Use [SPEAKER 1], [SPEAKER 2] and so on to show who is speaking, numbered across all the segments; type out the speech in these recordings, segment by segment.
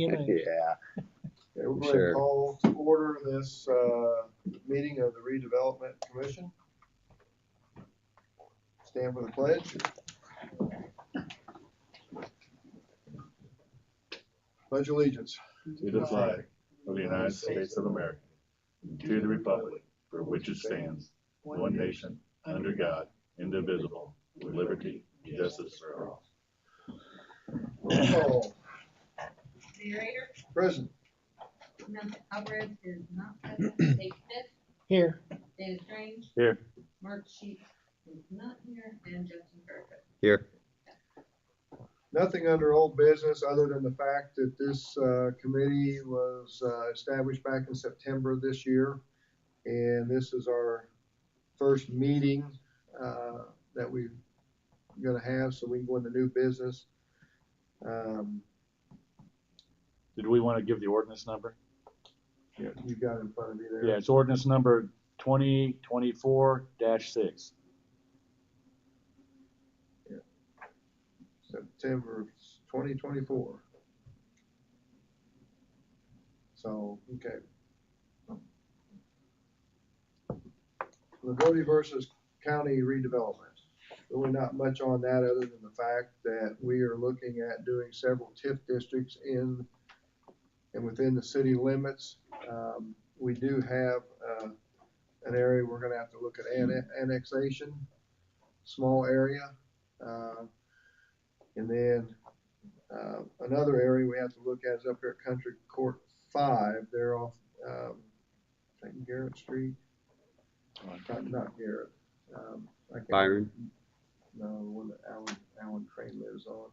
[SPEAKER 1] DNA.
[SPEAKER 2] Yeah.
[SPEAKER 3] Okay, we're going to call to order this meeting of the Redevelopment Commission. Stand for the pledge. Pledge allegiance
[SPEAKER 4] to the flag of the United States of America, to the republic for which it stands, one nation, under God, indivisible, with liberty and justice for all.
[SPEAKER 3] Roll call.
[SPEAKER 5] Narrator,
[SPEAKER 3] Present.
[SPEAKER 5] Samantha Alvarez is not present. Dave Smith,
[SPEAKER 1] Here.
[SPEAKER 5] David Strange,
[SPEAKER 4] Here.
[SPEAKER 5] Mark Sheets is not here, and Justin Fairfield.
[SPEAKER 2] Here.
[SPEAKER 3] Nothing under old business other than the fact that this committee was established back in September of this year. And this is our first meeting that we're going to have, so we can go into new business.
[SPEAKER 4] Did we want to give the ordinance number?
[SPEAKER 3] Yeah, you got it in front of you there.
[SPEAKER 4] Yeah, it's ordinance number 2024-6.
[SPEAKER 3] September 2024. So, okay. Loogootee versus county redevelopment. Really not much on that other than the fact that we are looking at doing several TIF districts in and within the city limits. We do have an area we're going to have to look at annexation, small area. And then another area we have to look at is up here at Country Court 5. They're off, I think Garrett Street. Not Garrett. I can't
[SPEAKER 2] Byron.
[SPEAKER 3] No, the one that Alan Crane lives on.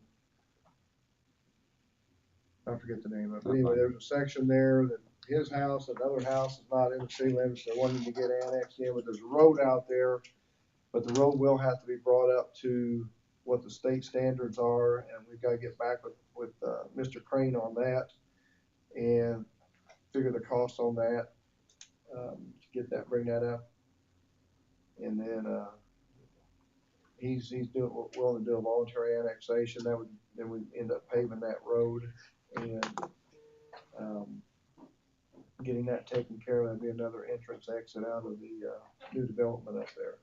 [SPEAKER 3] I forget the name of it. Anyway, there's a section there that his house, another house is not in the city limits. They're wanting to get annexed in, but there's a road out there. But the road will have to be brought up to what the state standards are, and we've got to get back with Mr. Crane on that and figure the cost on that, bring that up. And then he's willing to do a voluntary annexation. Then we end up paving that road and getting that taken care of. That'd be another entrance exit out of the new development up there.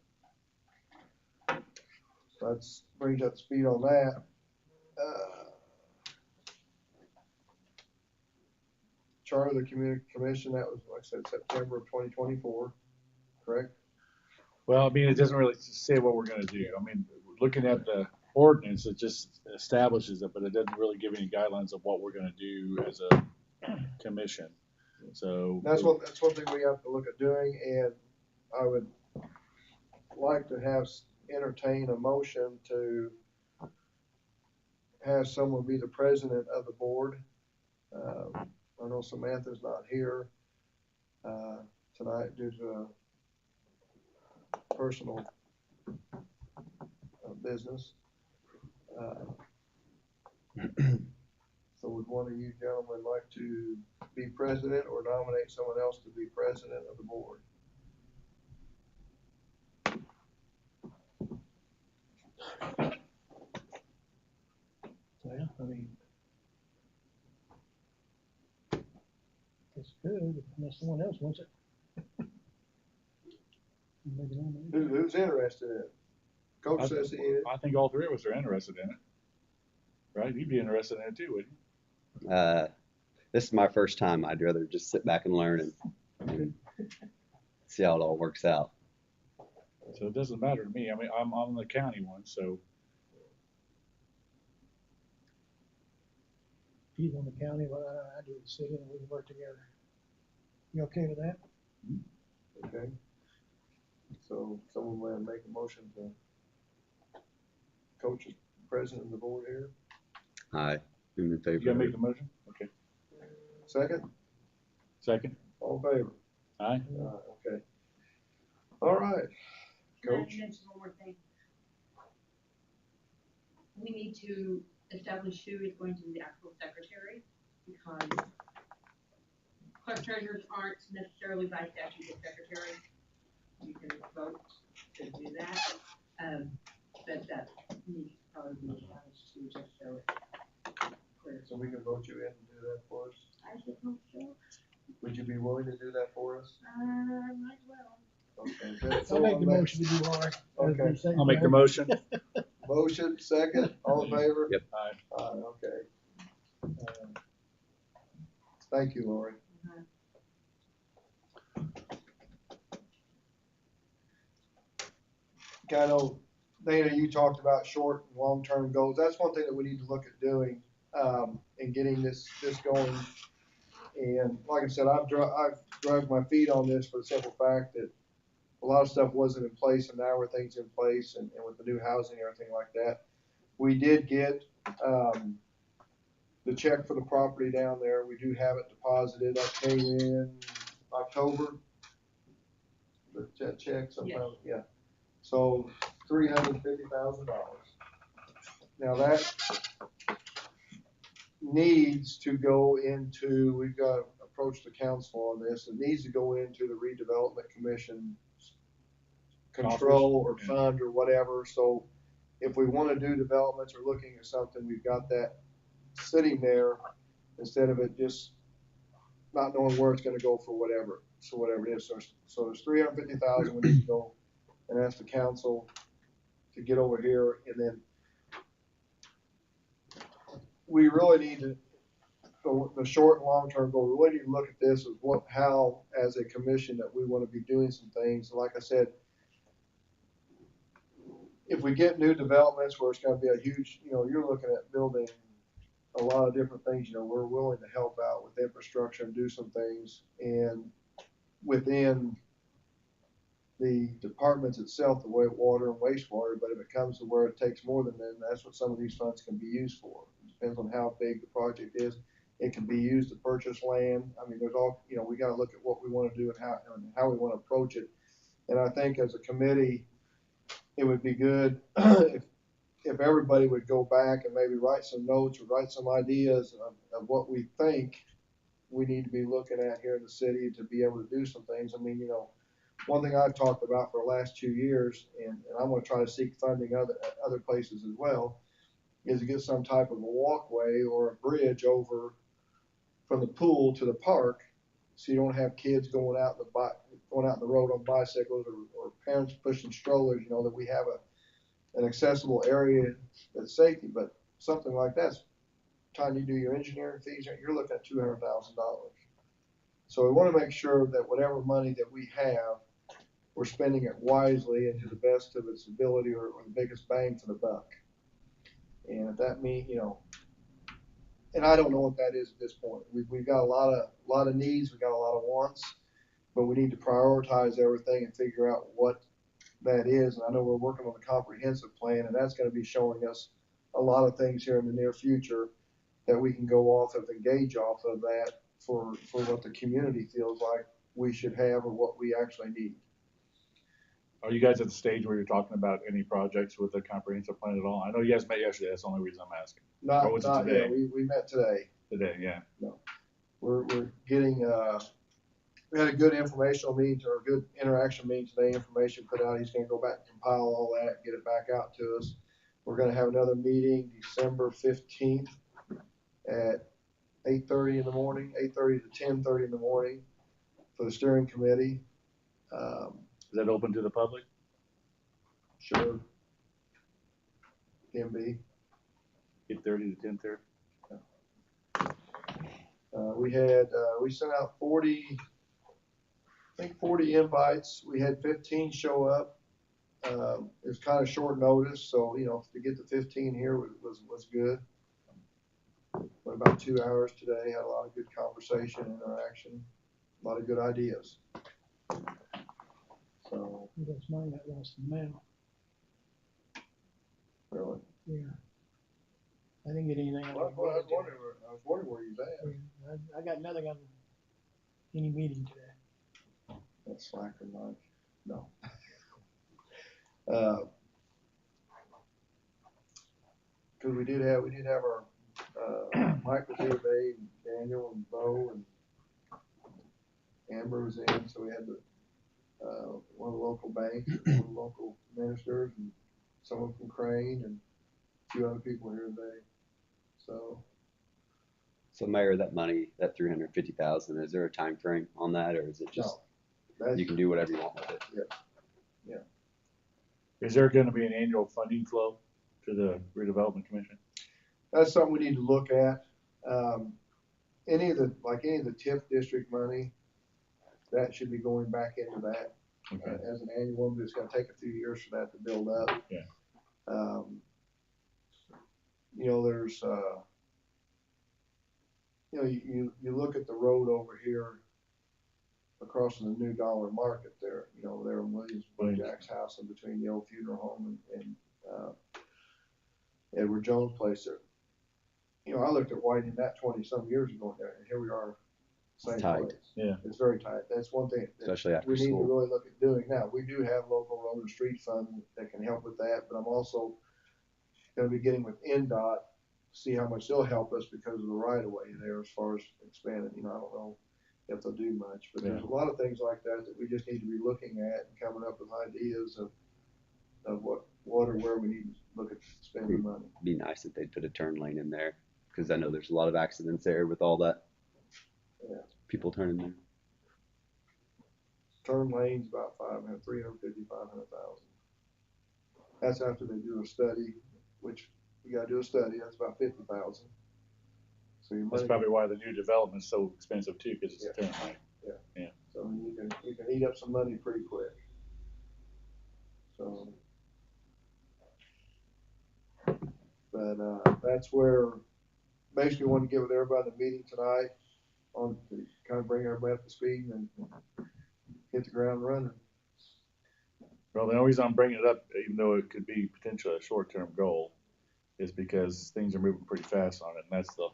[SPEAKER 3] So that's brings up the speed on that. Charter of the Community Commission, that was, like I said, September of 2024, correct?
[SPEAKER 4] Well, I mean, it doesn't really say what we're going to do. I mean, looking at the ordinance, it just establishes it, but it doesn't really give any guidelines of what we're going to do as a commission. So
[SPEAKER 3] that's one thing we have to look at doing, and I would like to entertain a motion to have someone be the president of the board. I know Samantha's not here tonight due to personal business. So would one of you gentlemen like to be president or nominate someone else to be president of the board?
[SPEAKER 1] Well, I mean, it's good unless someone else wants it.
[SPEAKER 3] Who's interested in it? Coach says he is.
[SPEAKER 4] I think all three of us are interested in it. Right? You'd be interested in it too, wouldn't you?
[SPEAKER 2] This is my first time. I'd rather just sit back and learn and see how it all works out.
[SPEAKER 4] So it doesn't matter to me. I mean, I'm on the county one, so.
[SPEAKER 1] He's on the county, well, I do the city, and we can work together. You okay with that?
[SPEAKER 3] Okay. So someone will make a motion to Coach as president of the board here.
[SPEAKER 2] Aye. I'm in favor.
[SPEAKER 4] You gotta make the motion? Okay.
[SPEAKER 3] Second?
[SPEAKER 4] Second?
[SPEAKER 3] All in favor?
[SPEAKER 4] Aye.
[SPEAKER 3] Okay. All right.
[SPEAKER 5] Can I
[SPEAKER 3] Coach?
[SPEAKER 5] mention one more thing? We need to establish who is going to be the actual secretary, because clerk treasurers aren't necessarily by statute the secretary. You can vote to do that, but that needs to probably be established too, just so it's clear.
[SPEAKER 3] So we can vote you in and do that for us?
[SPEAKER 5] I should hope so.
[SPEAKER 3] Would you be willing to do that for us?
[SPEAKER 5] Might as well.
[SPEAKER 3] Okay. good.
[SPEAKER 1] I'll make the
[SPEAKER 3] on that-
[SPEAKER 1] motion to do all right.
[SPEAKER 3] Okay.
[SPEAKER 4] I'll make the motion.
[SPEAKER 3] Motion, second, all in favor?
[SPEAKER 2] Yep.
[SPEAKER 4] Aye.
[SPEAKER 3] Okay. Um, Thank you, Lori. I know, Dana, you talked about short and long-term goals. That's one thing that we need to look at doing, and getting this going. And like I said, I've dragged my feet on this for the simple fact that a lot of stuff wasn't in place and now everything's in place and with the new housing and everything like that. We did get, the check for the property down there. We do have it deposited. That came in October. That check sometime, yeah. So $350,000. Now that needs to go into, we've got to approach the council on this. It needs to go into the redevelopment commission control or
[SPEAKER 4] Coffers.
[SPEAKER 3] fund or whatever. So if we want to do developments or looking at something, we've got that sitting there instead of it just not knowing where it's gonna go for whatever, so whatever it is. So there's $350,000 we need to go and ask the council to get over here, and then we really need to, the short and long-term goal, we really need to look at this as how, as a commission, that we wanna be doing some things. Like I said, if we get new developments where it's gonna be a huge, you're looking at building a lot of different things, we're willing to help out with infrastructure and do some things. And within the departments itself, the way water and wastewater, but if it comes to where it takes more than that, that's what some of these funds can be used for. It depends on how big the project is. It can be used to purchase land. I mean, there's all, we gotta look at what we wanna do and how we wanna approach it. And I think as a committee, it would be good if everybody would go back and maybe write some notes or write some ideas of what we think we need to be looking at here in the city to be able to do some things. I mean, one thing I've talked about for the last 2 years, and I'm gonna try to seek funding other places as well, is to get some type of a walkway or a bridge over from the pool to the park, so you don't have kids going out in the road on bicycles or parents pushing strollers, that we have an accessible area that's safety. But something like that's time you do your engineering fees, you're looking at $200,000. So we want to make sure that whatever money that we have, we're spending it wisely and to the best of its ability or the biggest bang for the buck. And if that means, and I don't know what that is at this point. We've got a lot of needs, we've got a lot of wants, but we need to prioritize everything and figure out what that is. And I know we're working on a comprehensive plan, and that's going to be showing us a lot of things here in the near future that we can go off of and gauge off of that for what the community feels like we should have or what we actually need.
[SPEAKER 4] Are you guys at the stage where you're talking about any projects with the comprehensive plan at all? I know you guys met yesterday, that's the only reason I'm asking. Or was it
[SPEAKER 3] Not
[SPEAKER 4] today?
[SPEAKER 3] yet. We met today.
[SPEAKER 4] Today, yeah.
[SPEAKER 3] We're getting, we had a good informational meeting or a good interaction meeting today, information put out. He's gonna go back and compile all that, get it back out to us. We're gonna have another meeting December 15th at 8:30 in the morning, 8:30 to 10:30 in the morning for the steering committee.
[SPEAKER 4] Is that open to the public?
[SPEAKER 3] Sure. Can be.
[SPEAKER 4] 8:30 to 10:30?
[SPEAKER 3] We sent out 40 invites. We had 15 show up. It was kind of short notice, so, to get the 15 here was good. Went about 2 hours today, had a lot of good conversation, interaction, a lot of good ideas. So,
[SPEAKER 1] That's mine got lost in the mail.
[SPEAKER 3] really.
[SPEAKER 1] Yeah. I didn't get anything.
[SPEAKER 3] Well, I was wondering where you at.
[SPEAKER 1] I got nothing on any meeting today.
[SPEAKER 3] That's slacker, Mike. No. Cause we did have our, Mike was here today, and Daniel and Bo and Amber was in, so we had one of the local banks, one of the local ministers, and someone from Crane, and a few other people here today. So,
[SPEAKER 2] So Mayor, that money, that 350,000, is there a time frame on that, or is it just
[SPEAKER 3] No, that's,
[SPEAKER 2] you can do whatever you want with it?
[SPEAKER 4] Is there gonna be an annual funding flow to the redevelopment commission?
[SPEAKER 3] that's something we need to look at. Any of the TIF district money, that should be going back into that
[SPEAKER 4] Okay.
[SPEAKER 3] as an annual, but it's gonna take a few years for that to build up.
[SPEAKER 4] Yeah.
[SPEAKER 3] You know, there's, you know, you look at the road over here across from the New Dollar Market there, you know, there in Williamsburg, Jack's house in between the old funeral home and Edward Jones' place there. You know, I looked at widening that 20-some years ago there, and here we are, same
[SPEAKER 2] tight.
[SPEAKER 3] place.
[SPEAKER 4] Yeah.
[SPEAKER 3] It's very tight. That's one thing that
[SPEAKER 2] Especially after
[SPEAKER 3] we need to
[SPEAKER 2] school.
[SPEAKER 3] really look at doing. Now, we do have local road and street fund that can help with that, but I'm also gonna be getting with NDOT to see how much they'll help us because of the right of way there as far as expanding. You know, I don't know if they'll do much, but there's a lot of things like that that we just need to be looking at and coming up with ideas of what or where we need to look at spending money.
[SPEAKER 2] Be nice if they'd put a turn lane in there, because I know there's a lot of accidents there with all that.
[SPEAKER 3] Yeah.
[SPEAKER 2] People turning there.
[SPEAKER 3] Turn lanes about 500,000. That's after they do a study, which you gotta do a study, that's about 50,000. So your
[SPEAKER 4] That's
[SPEAKER 3] money,
[SPEAKER 4] probably why the new development's so expensive too, cause it's a turn lane.
[SPEAKER 3] so you can eat up some money pretty quick. So, but that's where, basically want to get with everybody in the meeting tonight on to kind of bring everybody up to speed and hit the ground running.
[SPEAKER 4] Well, the only reason I'm bringing it up, even though it could be potentially a short-term goal, is because things are moving pretty fast on it, and that's the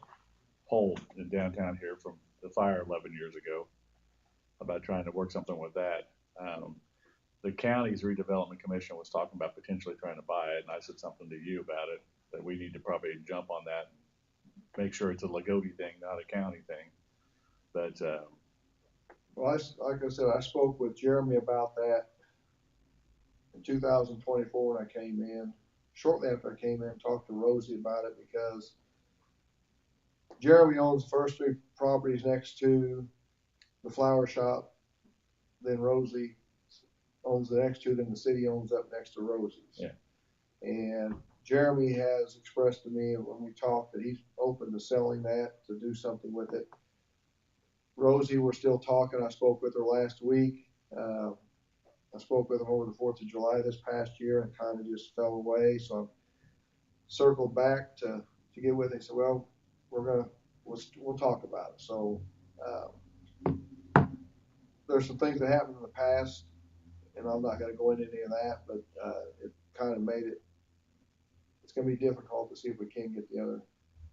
[SPEAKER 4] hole in downtown here from the fire 11 years ago, about trying to work something with that. The county's redevelopment commission was talking about potentially trying to buy it, and I said something to you about it, that we need to probably jump on that, make sure it's a Loogootee thing, not a county thing. But,
[SPEAKER 3] Well, like I said, I spoke with Jeremy about that in 2024 when I came in. Shortly after I came in, talked to Rosie about it because Jeremy owns the first 3 properties next to the flower shop. Then Rosie owns the next 2. Then the city owns up next to Rosie's.
[SPEAKER 4] Yeah.
[SPEAKER 3] And Jeremy has expressed to me when we talked that he's open to selling that to do something with it. Rosie, we're still talking. I spoke with her last week. I spoke with her over the 4th of July this past year and kind of just fell away. So I circled back to get with her. He said, well, we'll talk about it. So there's some things that happened in the past, and I'm not going to go into any of that, but it kind of made it, it's going to be difficult to see if we can get the other.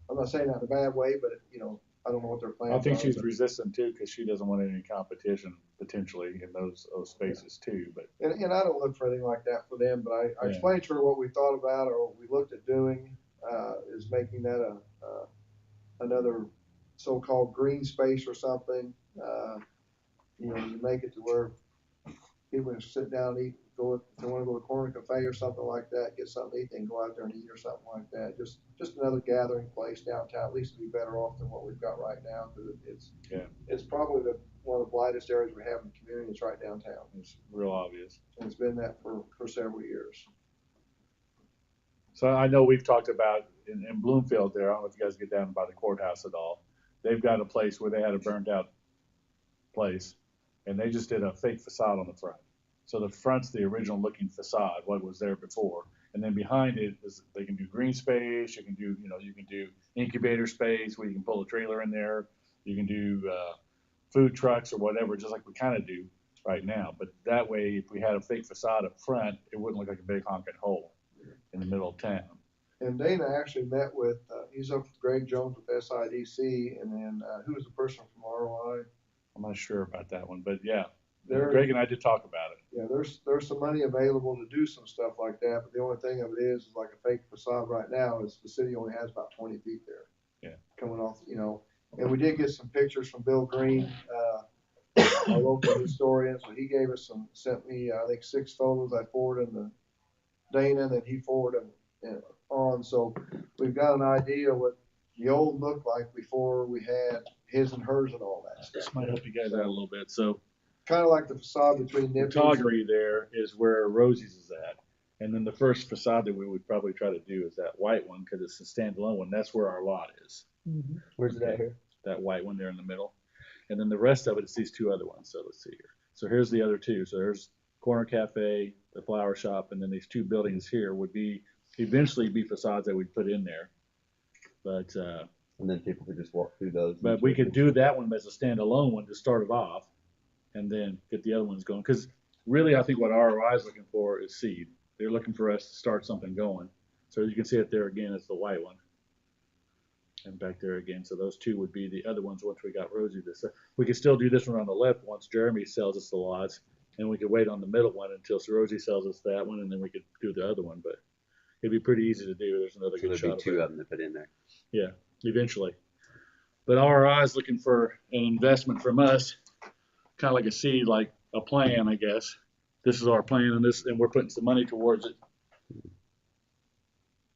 [SPEAKER 3] I'm not saying that in a bad way, but you know, I don't know what their plans are.
[SPEAKER 4] I think she's resistant too, because she doesn't want any competition potentially in those spaces too, but.
[SPEAKER 3] And I don't look for anything like that for them, but I explained to her what we thought about or what we looked at doing, is making that another so-called green space or something. You know, you make it to where people can sit down and eat, if they want to go to a corner cafe or something like that, get something to eat, they can go out there and eat or something like that. Just another gathering place downtown. At least it'd be better off than what we've got right now, because it's probably one of the brightest areas we have in the community. It's right downtown.
[SPEAKER 4] It's real obvious.
[SPEAKER 3] And it's been that for several years.
[SPEAKER 4] So I know we've talked about in Bloomfield there, I don't know if you guys get down by the courthouse at all. They've got a place where they had a burned out place, and they just did a fake facade on the front. So the front's the original looking facade, what was there before. And then behind it is, they can do green space, you can do incubator space where you can pull a trailer in there. You can do food trucks or whatever, just like we kind of do right now. But that way, if we had a fake facade up front, it wouldn't look like a big honking hole in the middle of town.
[SPEAKER 3] And Dana actually met with, he's up with Greg Jones with SIDC, and then who was the person from ROI?
[SPEAKER 4] I'm not sure about that one, but yeah,
[SPEAKER 3] There-
[SPEAKER 4] Greg and I did talk about it.
[SPEAKER 3] Yeah, there's some money available to do some stuff like that, but the only thing of it is like a fake facade right now is the city only has about 20 feet there.
[SPEAKER 4] Yeah.
[SPEAKER 3] Coming off, you know, and we did get some pictures from Bill Green, our local historian, so he gave us sent me, I think 6 photos. I forwarded them to Dana, and then he forwarded them on, so we've got an idea what the old look like before we had his and hers and all that
[SPEAKER 4] This
[SPEAKER 3] stuff.
[SPEAKER 4] might help you guys out a little bit. So
[SPEAKER 3] Kind of like the facade between
[SPEAKER 4] the
[SPEAKER 3] Nippy's.
[SPEAKER 4] toggery there is where Rosie's is at. And then the first facade that we would probably try to do is that white one because it's a standalone one. That's where our lot is.
[SPEAKER 1] Mhm.
[SPEAKER 2] Where's it at here?
[SPEAKER 4] That white one there in the middle. And then the rest of it is these two other ones. So let's see here. So here's the other two. So there's Corner Cafe, the flower shop, and then these two buildings here would be eventually be facades that we'd put in there. But
[SPEAKER 2] And then people could just walk through those.
[SPEAKER 4] but we could do that one as a standalone one to start it off, and then get the other ones going. Because really, I think what ROI is looking for is seed. They're looking for us to start something going. So you can see it there again. It's the white one, and back there again. So those two would be the other ones once we got Rosie this. We could still do this one on the left once Jeremy sells us the lots, and we could wait on the middle one until Rosie sells us that one, and then we could do the other one. But it'd be pretty easy to do. There's another
[SPEAKER 2] So
[SPEAKER 4] good
[SPEAKER 2] there'd
[SPEAKER 4] shot
[SPEAKER 2] be
[SPEAKER 4] of
[SPEAKER 2] two
[SPEAKER 4] it.
[SPEAKER 2] of them to put in there.
[SPEAKER 4] Yeah, eventually. But ROI is looking for an investment from us, kind of like a seed, like a plan, I guess. This is our plan, and we're putting some money towards it.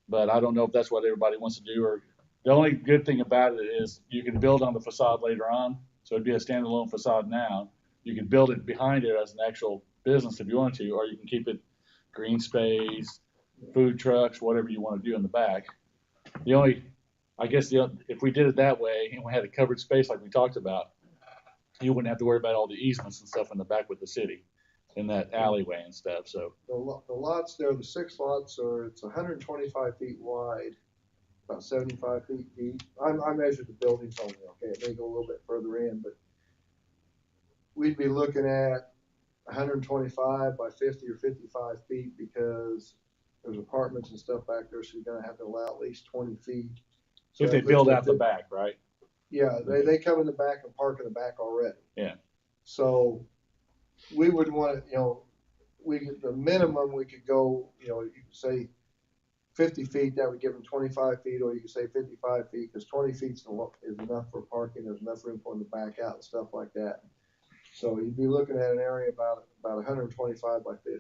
[SPEAKER 4] But I don't know if that's what everybody wants to do. Or the only good thing about it is you can build on the facade later on. So it'd be a standalone facade now. You can build it behind it as an actual business if you want to, or you can keep it green space, food trucks, whatever you want to do in the back. The only, I guess, if we did it that way and we had a covered space like we talked about, you wouldn't have to worry about all the easements and stuff in the back with the city in that alleyway and stuff. So
[SPEAKER 3] The lots there, the 6 lots it's 125 feet wide, about 75 feet deep. I measured the buildings only, okay, it may go a little bit further in, but we'd be looking at 125 by 50 or 55 feet because there's apartments and stuff back there, so you're gonna have to allow at least 20 feet.
[SPEAKER 4] if they build out the back, right?
[SPEAKER 3] Yeah, they come in the back and park in the back already.
[SPEAKER 4] Yeah.
[SPEAKER 3] So we would want to, the minimum we could go, you could say 50 feet, that would give them 25 feet, or you could say 55 feet, because 20 feet is enough for parking, there's enough room for them to back out and stuff like that. So you'd be looking at an area about 125 by 50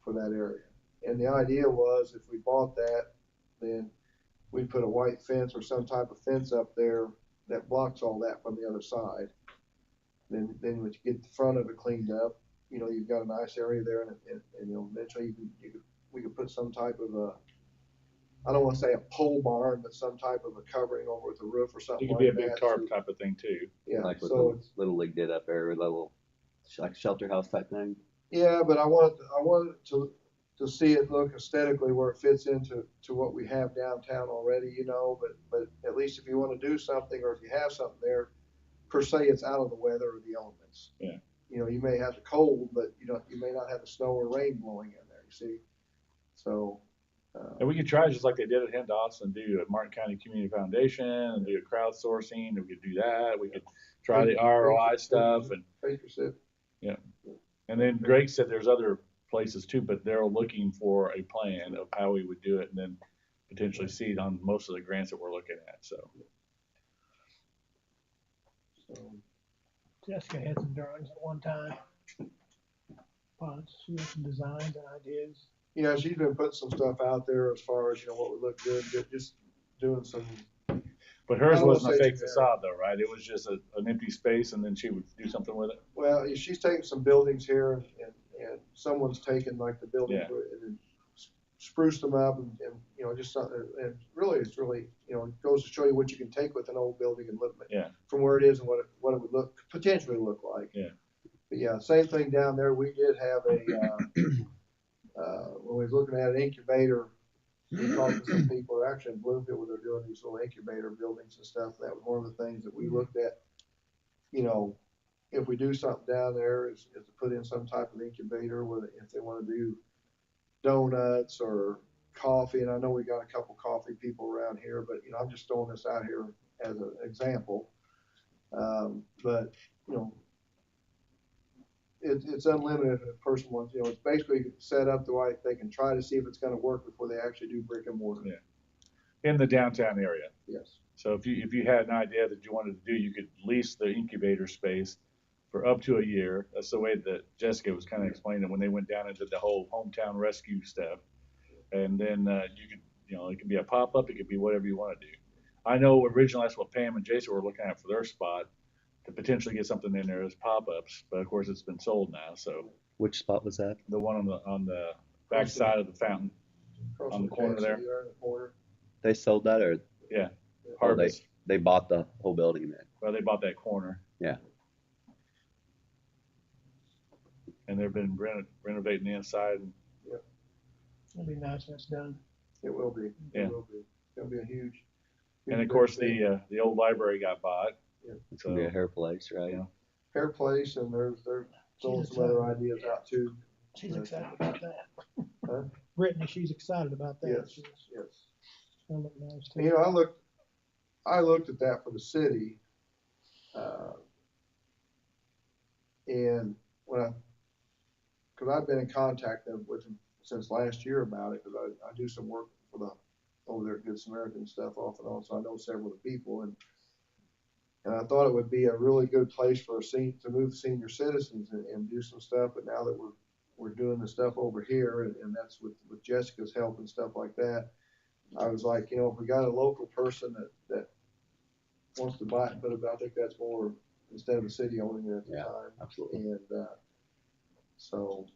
[SPEAKER 3] for that area. And the idea was if we bought that, then we'd put a white fence or some type of fence up there that blocks all that from the other side. Then when you get the front of it cleaned up, you've got a nice area there, and eventually we could put some type of I don't want to say a pole barn, but some type of a covering over with a roof or something
[SPEAKER 4] It could
[SPEAKER 3] like
[SPEAKER 4] be a
[SPEAKER 3] that.
[SPEAKER 4] big tarp type of thing too.
[SPEAKER 3] Yeah,
[SPEAKER 2] Like what
[SPEAKER 3] so
[SPEAKER 2] the Little League did up there, level, like shelter house type thing.
[SPEAKER 3] yeah, but I wanted to see it look aesthetically where it fits into what we have downtown already, but at least if you want to do something, or if you have something there, per se, it's out of the weather or the elements.
[SPEAKER 4] Yeah.
[SPEAKER 3] You may have the cold, but you may not have the snow or rain blowing in there, you see? So.
[SPEAKER 4] And we could try just like they did at Hendos and do a Martin County Community Foundation and do a crowdsourcing, and we could do that. We could try the ROI stuff and.
[SPEAKER 3] Baker said.
[SPEAKER 4] Yeah. And then Greg said there's other places too, but they're looking for a plan of how we would do it and then potentially seed on most of the grants that we're looking at. So
[SPEAKER 1] Jessica had some drawings at one time. She had some designs and ideas.
[SPEAKER 3] She's been putting some stuff out there as far as, what would look good, just doing some.
[SPEAKER 4] but hers
[SPEAKER 3] I don't
[SPEAKER 4] wasn't a
[SPEAKER 3] wanna say
[SPEAKER 4] fake
[SPEAKER 3] generic.
[SPEAKER 4] facade though, right? It was just an empty space and then she would do something with it.
[SPEAKER 3] Well, she's taking some buildings here and someone's taken like the buildings
[SPEAKER 4] Yeah.
[SPEAKER 3] and then spruced them up and just something, and really, it's really, it goes to show you what you can take with an old building and look
[SPEAKER 4] Yeah.
[SPEAKER 3] from where it is and what it would potentially look like.
[SPEAKER 4] Yeah.
[SPEAKER 3] But yeah, same thing down there. We did have a, when we was looking at an incubator, we talked to some people actually in Bloomfield where they're doing these little incubator buildings and stuff. That was one of the things that we looked at, if we do something down there is to put in some type of incubator where if they want to do donuts or coffee. And I know we got a couple coffee people around here, but I'm just throwing this out here as an example. But it's unlimited if a person wants, it's basically set up the way they can try to see if it's going to work before they actually do brick and mortar.
[SPEAKER 4] Yeah. In the downtown area.
[SPEAKER 3] Yes.
[SPEAKER 4] So if you had an idea that you wanted to do, you could lease the incubator space for up to a year. That's the way that Jessica was kind of explaining it when they went down into the whole hometown rescue stuff. And then You know, it could be a pop-up, it could be whatever you wanna do. I know originally that's what Pam and Jason were looking at for their spot, to potentially get something in there as pop-ups, but of course it's been sold now, so
[SPEAKER 2] Which spot was that?
[SPEAKER 4] the one on the back side of the fountain,
[SPEAKER 3] Across
[SPEAKER 4] on the
[SPEAKER 3] from
[SPEAKER 4] corner
[SPEAKER 3] KFC
[SPEAKER 4] there.
[SPEAKER 3] in the corner.
[SPEAKER 2] They sold that, or
[SPEAKER 4] Yeah,
[SPEAKER 2] oh,
[SPEAKER 4] Harvest.
[SPEAKER 2] they bought the whole building then?
[SPEAKER 4] Well, they bought that corner.
[SPEAKER 2] Yeah.
[SPEAKER 4] And they've been renovating the inside.
[SPEAKER 1] It'll be nice when it's done.
[SPEAKER 3] It will be.
[SPEAKER 4] Yeah.
[SPEAKER 3] It will be. It's gonna be a huge.
[SPEAKER 4] And
[SPEAKER 3] huge
[SPEAKER 4] of course,
[SPEAKER 3] benefit.
[SPEAKER 4] the old library got bought.
[SPEAKER 2] It's gonna be a hair place, right?
[SPEAKER 4] Yeah.
[SPEAKER 3] Fair place, and they're throwing some other ideas out too.
[SPEAKER 1] She's excited about that.
[SPEAKER 3] Huh?
[SPEAKER 1] Brittany, she's excited about that.
[SPEAKER 3] Yes,
[SPEAKER 1] She's
[SPEAKER 3] yes.
[SPEAKER 1] gonna look nice
[SPEAKER 3] And, you
[SPEAKER 1] too.
[SPEAKER 3] know, I looked at that for the city, and cause I've been in contact with them since last year about it, cause I do some work over there at Good Samaritan stuff off and on, so I know several of the people, and I thought it would be a really good place for to move senior citizens and do some stuff, but now that we're doing the stuff over here, and that's with Jessica's help and stuff like that, I was like, you know, if we got a local person that wants to buy it, but I think that's more, instead of the city owning it at the
[SPEAKER 2] Yeah,
[SPEAKER 3] time.
[SPEAKER 2] absolutely.
[SPEAKER 3] And, so,